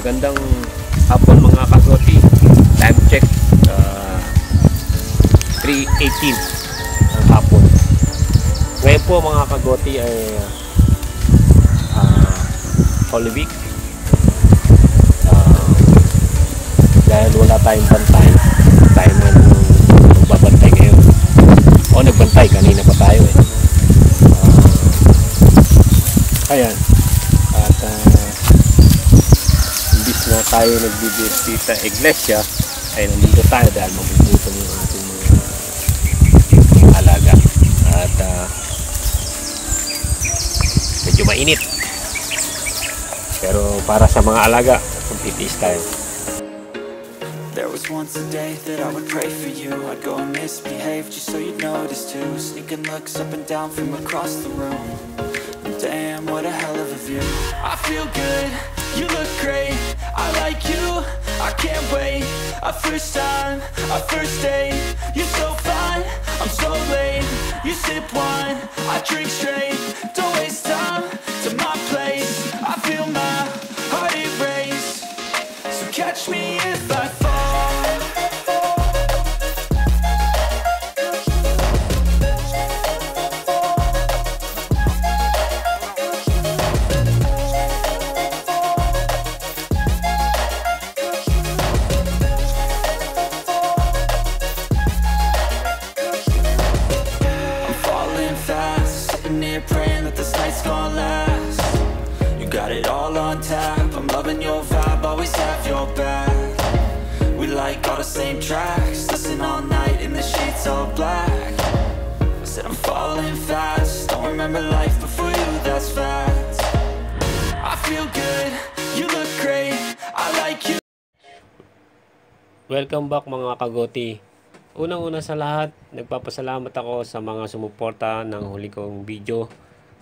Magandang hapon mga kagoti. Time check 3:18 ng hapon. Ngayon po mga kagoti ay Holy Week. Dahil wala tayong bantay, tayo man magbabantay ngayon. O nagbantay, kanina pa tayo ayan. At imbis na tayo nagbibisita iglesia, ay nandito tayo dahil magugutom yung ating mga alaga. At medyo mainit, pero para sa mga alaga, kumpitis tayo. There was once a day that I would pray for you. I'd go and misbehave just so you'd notice too. Sneaking looks up and down from across the room. Damn, what a hell of a view. I feel good, you look great, I like you, I can't wait. A first time, a first date, you're so fine, I'm so late. You sip wine, I drink straight, don't waste time to my place. I feel my heart erase, so catch me if I fall. Praying that this night's gonna last. You got it all on tap, I'm loving your vibe, always have your back. We like all the same tracks, listen all night in the sheets all black. I said I'm falling fast, don't remember life before you, that's facts. I feel good, you look great, I like you. Welcome back mga kagoti. Unang-una sa lahat, nagpapasalamat ako sa mga sumuporta ng huli kong video.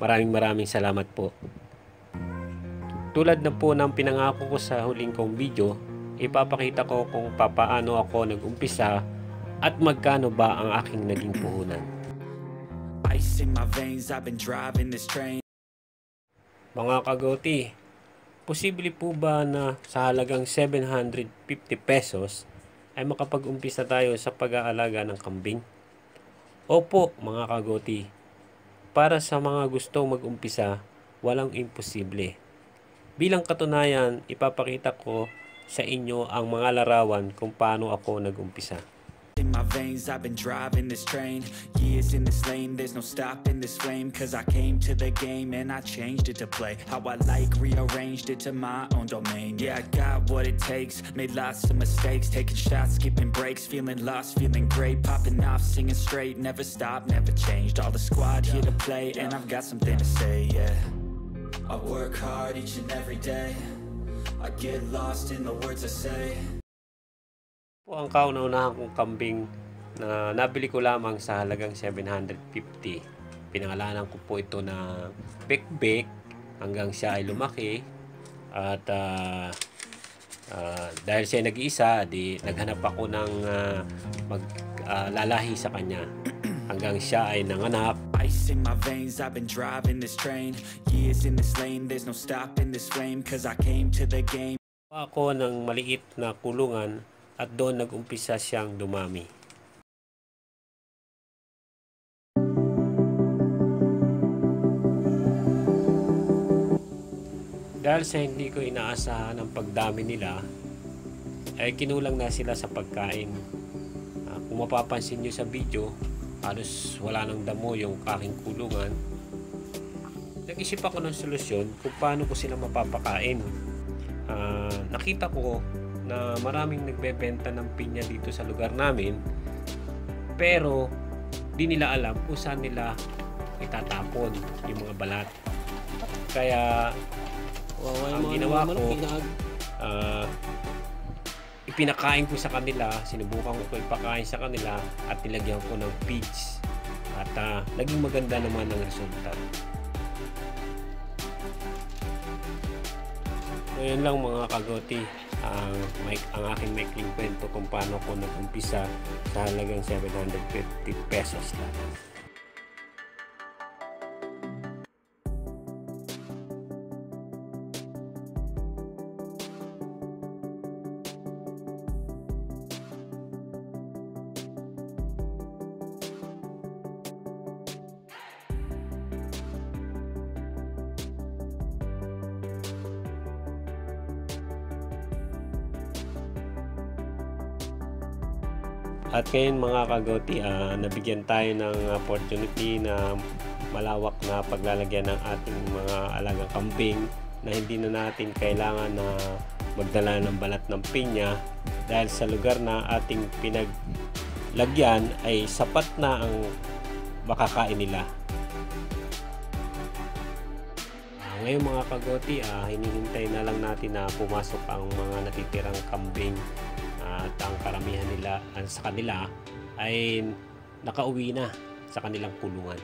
Maraming salamat po. Tulad na po ng pinangako ko sa huling kong video, ipapakita ko kung papaano ako nag-umpisa at magkano ba ang aking naging puhunan. Ice in my veins, I've been driving this train. Mga kagoti, posible po ba na sa halagang 750 pesos ay makapag-umpisa tayo sa pag-aalaga ng kambing? Opo mga kagoti, para sa mga gustong mag-umpisa, walang imposible. Bilang katunayan, ipapakita ko sa inyo ang mga larawan kung paano ako nag-umpisa. In my veins, I've been driving this train. Years in this lane, there's no stopping this flame. Cause I came to the game and I changed it to play how I like, rearranged it to my own domain. Yeah, I got what it takes, made lots of mistakes, taking shots, skipping breaks, feeling lost, feeling great, popping off, singing straight, never stopped, never changed. All the squad here to play and I've got something to say, yeah. I work hard each and every day, I get lost in the words I say. Po ang kauna-unahan kong kambing na nabili ko lamang sa halagang 750. Pinangalanan ko po ito na Bekbek hanggang siya ay lumaki. At dahil siya nag-iisa, di naghanap ako ng lalahi sa kanya hanggang siya ay nanganak. Ice in my veins, I've been driving this train. Years in this lane, there's no stopping this flame. Cause I came to the game. Ako ng maliit na kulungan at doon nag-umpisa siyang dumami. Dahil sa hindi ko inaasahan ang pagdami nila, ay kinulang na sila sa pagkain. Kung mapapansin nyo sa video, halos wala nang damo yung aking kulungan. Nag-isip ako ng solusyon kung paano ko sila mapapakain. Nakita ko na maraming nagbebenta ng pinya dito sa lugar namin, pero di nila alam kung saan nila itatapon yung mga balat. Kaya ang ginawa ko, ipinakain ko sa kanila, sinubukan ko ipakain sa kanila at nilagyan ko ng feeds at naging maganda naman ang resulta. Ngayon lang mga kagoti, ang aking maikling kwento kung paano ko nag-umpisa sa halagang 750 pesos lang. At ngayon mga kagoti, nabigyan tayo ng opportunity na malawak na paglalagyan ng ating mga alagang kambing na hindi na natin kailangan na magdala ng balat ng pinya dahil sa lugar na ating pinaglagyan ay sapat na ang makakain nila. Ngayon mga kagoti, hinihintay na lang natin na pumasok ang mga natitirang kambing at ang karamihan nila sa kanila ay nakauwi na sa kanilang kulungan.